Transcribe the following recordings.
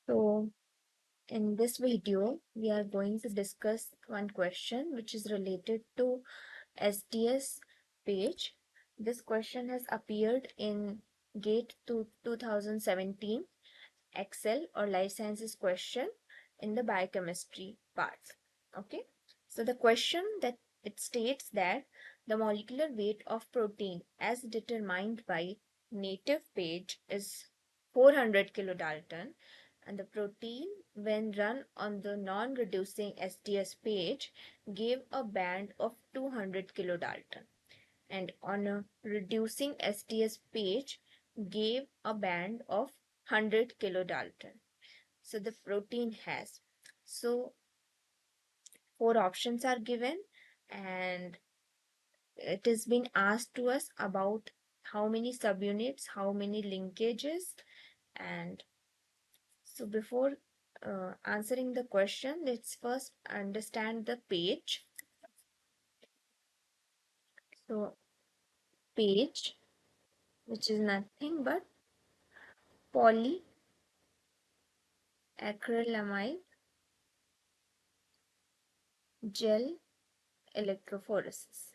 So in this video, we are going to discuss one question which is related to SDS page. This question has appeared in GATE 2017 Excel or Life Sciences question in the biochemistry part. Okay, so the question that it states that the molecular weight of protein as determined by native page is 400 kilodalton, and the protein when run on the non-reducing SDS page gave a band of 200 kilodalton, and on a reducing SDS page gave a band of 100 kilodalton. So the protein has, so 4 options are given, and it has been asked to us about how many subunits, how many linkages. And so before answering the question, let's first understand the page. So page, which is nothing but polyacrylamide gel electrophoresis.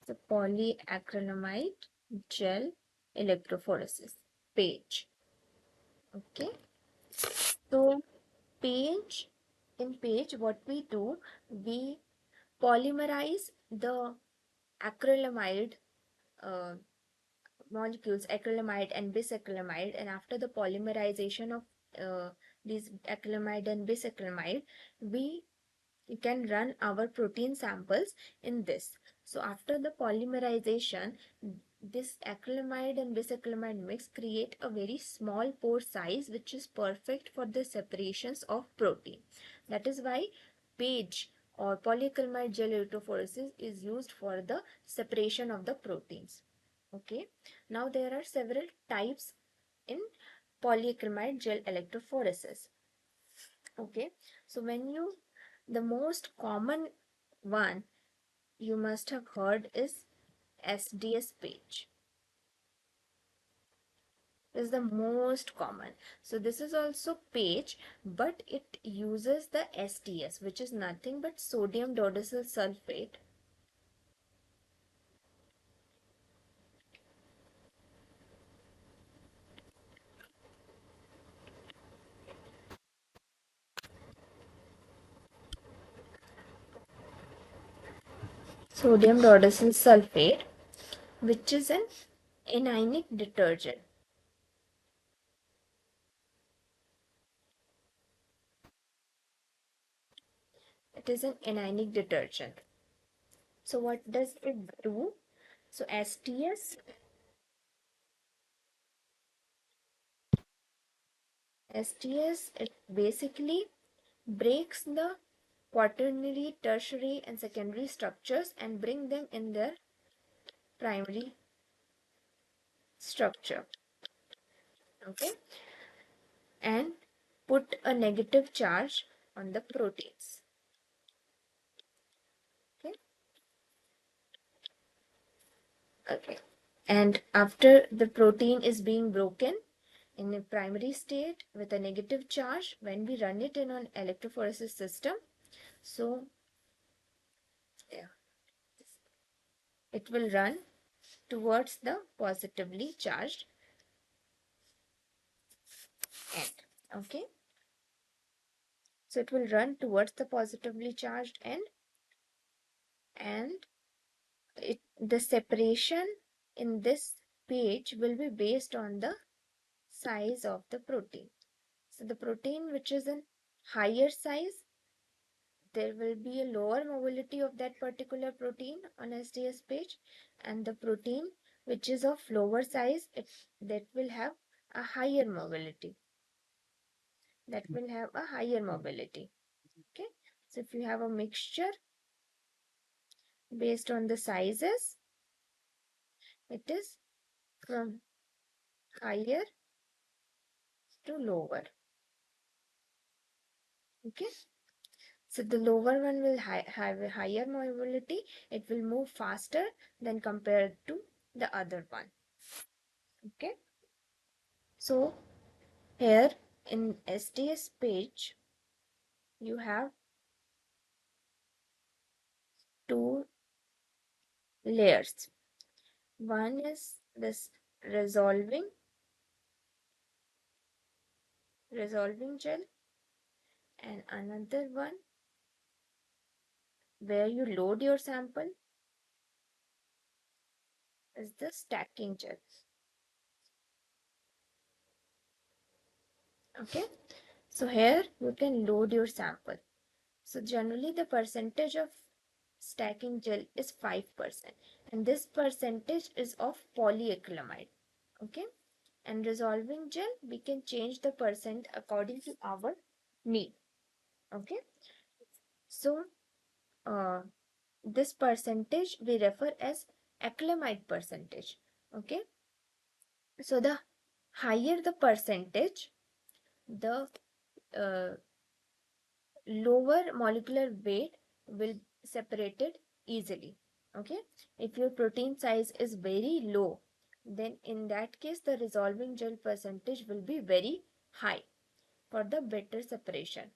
The polyacrylamide gel electrophoresis, PAGE. Okay, so in PAGE, what we do, we polymerize the acrylamide uh, molecules, acrylamide and bisacrylamide, and after the polymerization of these acrylamide and bisacrylamide, we can run our protein samples in this. So after the polymerization, this acrylamide and bisacrylamide mix create a very small pore size which is perfect for the separations of protein. That is why PAGE or polyacrylamide gel electrophoresis is used for the separation of the proteins. Okay, now there are several types in polyacrylamide gel electrophoresis. Okay, so the most common one you must have heard is SDS page. This is the most common. So this is also page, but it uses the SDS, which is nothing but sodium dodecyl sulfate. Sodium dodecyl sulfate, which is an anionic detergent. It is an anionic detergent. So what does it do? So STS, it basically breaks the quaternary, tertiary and secondary structures and bring them in their primary structure. Okay, and put a negative charge on the proteins. Okay, okay, and after the protein is being broken in a primary state with a negative charge, when we run it in an electrophoresis system, so yeah, it will run towards the positively charged end. Okay, so it will run towards the positively charged end, and the separation in this page will be based on the size of the protein. So the protein which is in higher size, there will be a lower mobility of that particular protein on SDS page, and the protein which is of lower size, that will have a higher mobility. Okay, so if you have a mixture based on the sizes, it is from higher to lower. Okay, so the lower one will have a higher mobility. It will move faster than compared to the other one. Okay, so here in SDS-PAGE you have two layers. One is this resolving gel, and another one where you load your sample is the stacking gel. Okay, so here you can load your sample. So generally the percentage of stacking gel is 5%, and this percentage is of polyacrylamide. Okay, and resolving gel, we can change the percent according to our need. Okay, so this percentage we refer as acrylamide percentage. Okay, so the higher the percentage, the uh, lower molecular weight will separate it easily. Okay, if your protein size is very low, then in that case the resolving gel percentage will be very high for the better separation.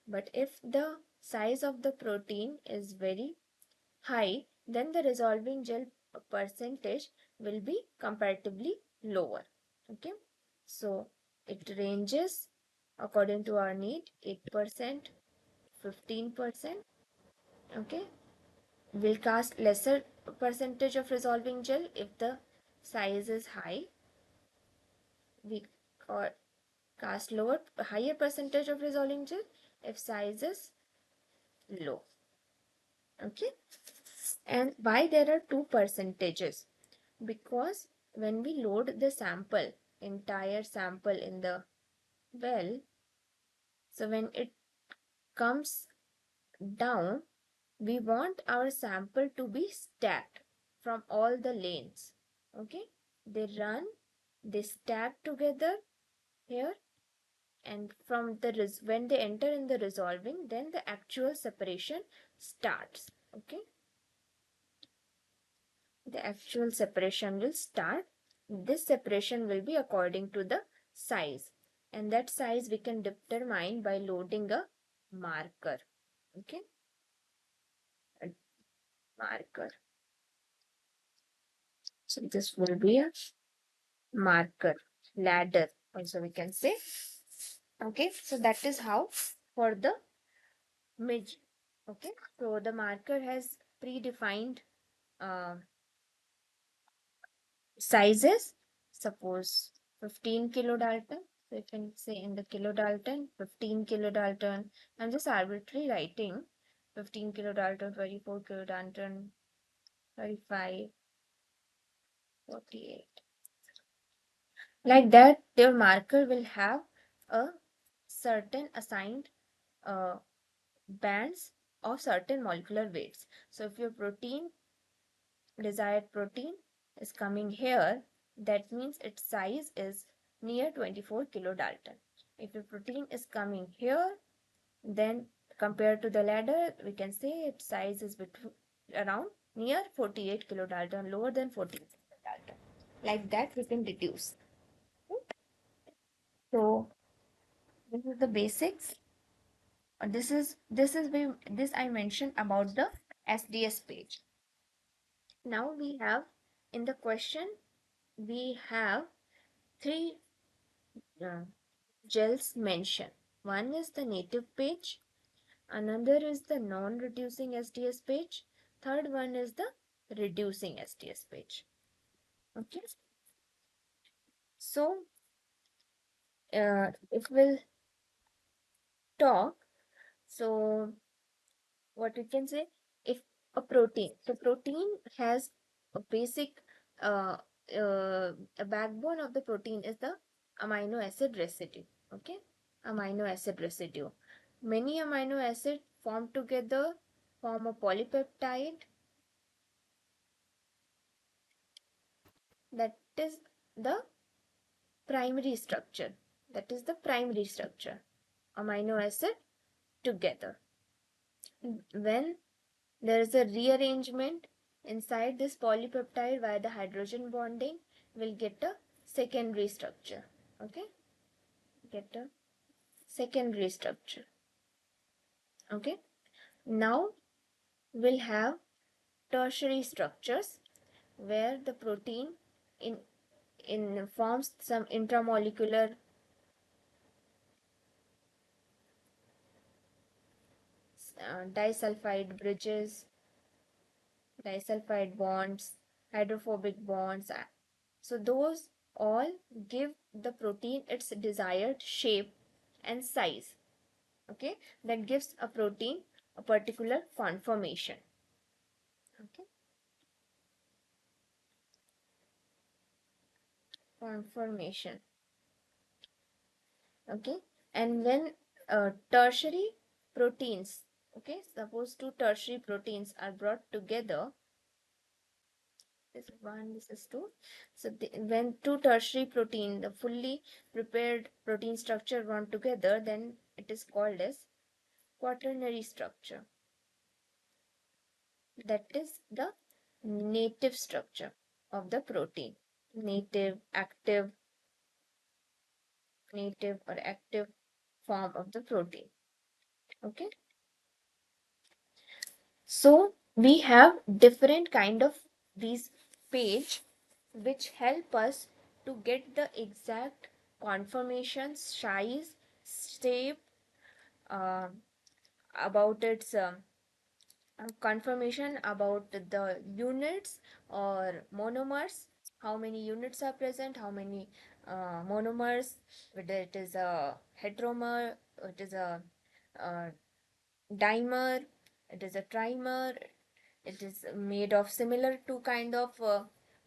But if the size of the protein is very high, then the resolving gel percentage will be comparatively lower. Okay, so it ranges according to our need, 8%, 15%. Okay, we'll cast lesser percentage of resolving gel if the size is high. We or cast higher percentage of resolving gel if size is low. Okay, and why there are two percentages? Because when we load the entire sample in the well, so when it comes down, we want our sample to be stacked from all the lanes. Okay, they stack together here, and from when they enter in the resolving, then the actual separation starts. Okay, the actual separation will start. This separation will be according to the size, and that size we can determine by loading a marker. Okay, a marker. So this will be a marker, ladder also we can say. Okay, so that is how for the midge. Okay, so the marker has predefined uh, sizes. Suppose 15 kilodalton. So you can say in the kilodalton, 15 kilodalton. I'm just arbitrarily writing 15 kilodalton, 24 kilodalton, 35, 48. Like that, your marker will have a certain assigned uh, bands of certain molecular weights. So if your desired protein is coming here, that means its size is near 24 kilodalton. If your protein is coming here, then compared to the ladder, we can say its size is around near 48 kilodalton, lower than 48 kilodalton. Like that, we can deduce. So this is the basics. This I mentioned about the SDS-PAGE. Now we have in the question we have three uh, gels mentioned. One is the native page, another is the non-reducing SDS-PAGE, third one is the reducing SDS-PAGE. Okay, so if we'll talk, so what we can say, if protein has a basic uh, a backbone of the protein is the amino acid residue. Okay, amino acid residue, many amino acid form together form a polypeptide. That is the primary structure, amino acid together. When there is a rearrangement Inside this polypeptide, via the hydrogen bonding, will get a secondary structure. Okay, get a secondary structure. Okay, now we'll have tertiary structures where the protein in forms some intramolecular disulfide bridges, disulfide bonds, hydrophobic bonds. So those all give the protein its desired shape and size. Okay, that gives a protein a particular conformation. Okay, conformation. Okay, and when tertiary proteins, okay, suppose two tertiary proteins are brought together, this is one, this is two. So when two tertiary protein, the fully prepared protein structure run together, then it is called as quaternary structure. That is the native structure of the protein. Native, native or active form of the protein. Okay. So we have different kind of these page which help us to get the exact conformation, size, shape, uh, about its confirmation about the units or monomers, how many units are present, how many monomers, whether it is a heteromer, it is a uh, dimer, it is a trimer, it is made of similar two kind of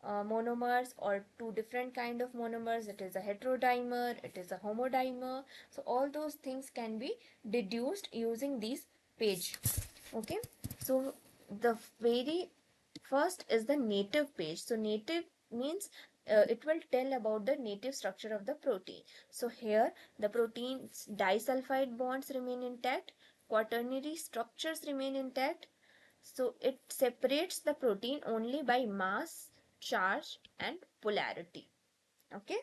monomers or two different kind of monomers, it is a heterodimer, it is a homodimer. So all those things can be deduced using these page. Okay, so the very first is the native page. So native means it will tell about the native structure of the protein. So here the protein's disulfide bonds remain intact, quaternary structures remain intact. So it separates the protein only by mass, charge and polarity. Okay.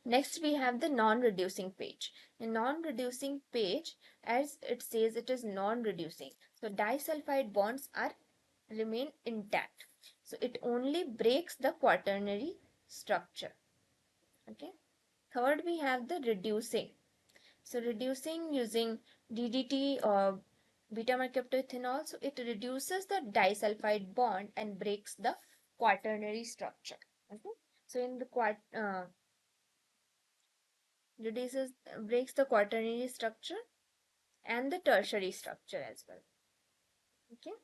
Next we have the non-reducing page. In non-reducing page, as it says, it is non-reducing. So disulfide bonds are remain intact. So it only breaks the quaternary structure. Okay. Third we have the reducing. So reducing using DDT or beta-mercaptoethanol, so it reduces the disulfide bond and breaks the quaternary structure. Okay. So in the reduces breaks the quaternary structure and the tertiary structure as well. Okay.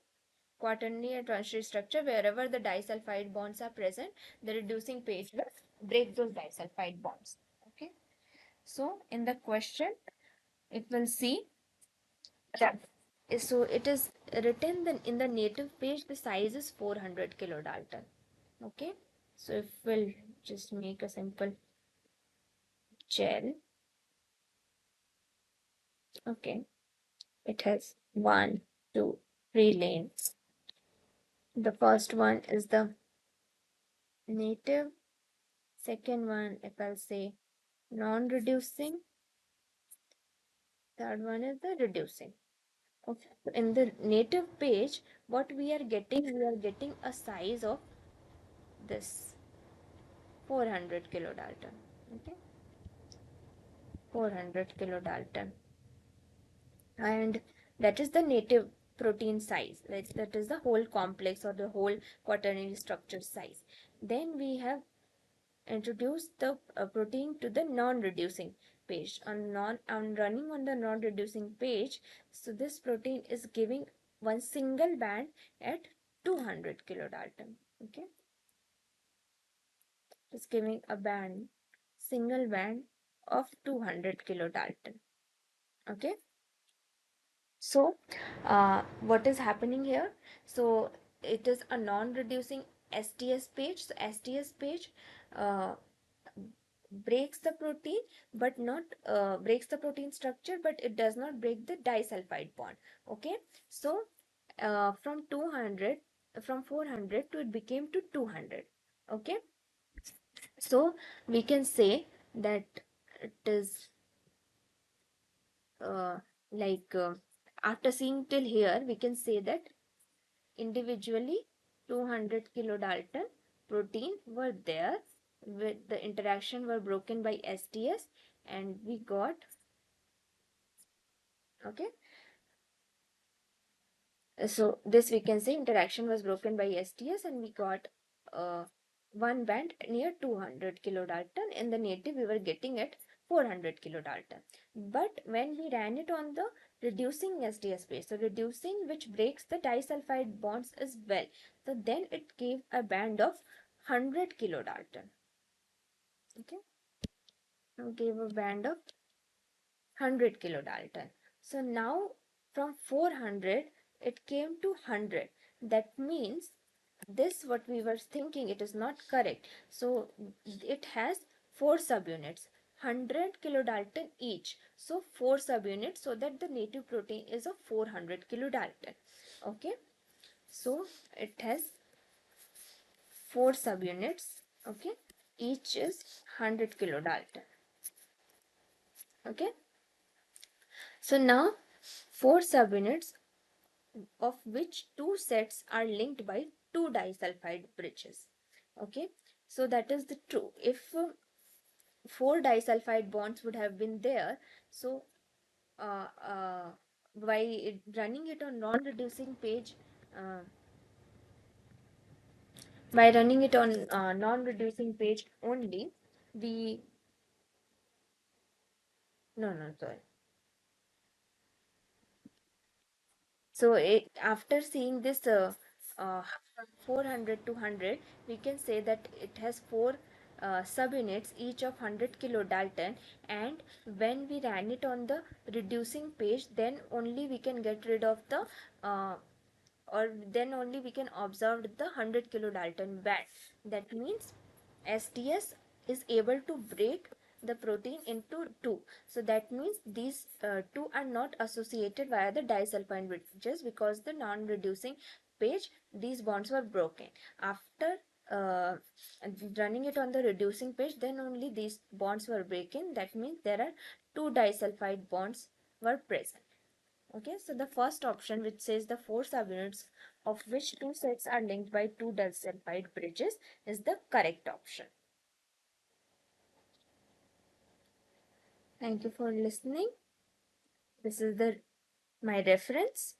Quaternary and tertiary structure, wherever the disulfide bonds are present, the reducing page will break those disulfide bonds. Okay. So in the question, it will see that. So it is written that in the native page, the size is 400 kilodalton. Okay. So if we'll just make a simple gel. Okay. It has 1, 2, 3 lanes. The first one is the native. Second one, if I'll say non-reducing. Third one is the reducing. Okay. So in the native page, what we are getting a size of this 400 kilodalton. Okay. 400 kilodalton. And that is the native protein size. That is the whole complex or the whole quaternary structure size. Then we have introduced the protein to the non-reducing page. On running on the non-reducing page, so this protein is giving one single band at 200 kilodalton. Okay, it's giving a band, single band of 200 kilodalton. Okay. So, what is happening here? So, it is a non-reducing SDS page. So, SDS page uh, breaks the protein, but not breaks the protein structure, but it does not break the disulfide bond. Okay. So, from 200, from 400 to it became to 200. Okay, so we can say that it is uh, like after seeing till here, we can say that individually 200 kilodalton protein were there, with the interaction were broken by SDS, and we got, okay, so this we can say interaction was broken by SDS, and we got uh, one band near 200 kilodalton. In the native we were getting at 400 kilodalton, but when we ran it on the reducing SDS base, so reducing which breaks the disulfide bonds as well, so then it gave a band of 100 kilodalton. Okay, it gave a band of 100 kilodalton. So now from 400 it came to 100. That means this what we were thinking, it is not correct. So it has 4 subunits, 100 kilodalton each. So 4 subunits, so that the native protein is of 400 kilodalton. Okay, so it has 4 subunits. Okay, each is 100 kilodalton. Okay, so now 4 subunits, of which 2 sets are linked by 2 disulfide bridges. Okay, so that is the true. If 4 disulfide bonds would have been there, so uh, uh, running it on non-reducing page, uh, by running it on non-reducing page only, we, no, sorry. So after seeing this from 400 to 100, we can say that it has 4 subunits, each of 100 kilodalton, and when we ran it on the reducing page, then only we can get rid of the uh, or then only we can observe the 100 kilodalton band. That means SDS is able to break the protein into 2. So that means these 2 are not associated via the disulfide bridges, because the non-reducing page these bonds were broken. After uh, running it on the reducing page, then only these bonds were broken. That means there are 2 disulfide bonds were present. Okay, so the first option, which says the 4 subunits of which 2 sets are linked by 2 disulfide bridges, is the correct option. Thank you for listening. This is the my reference.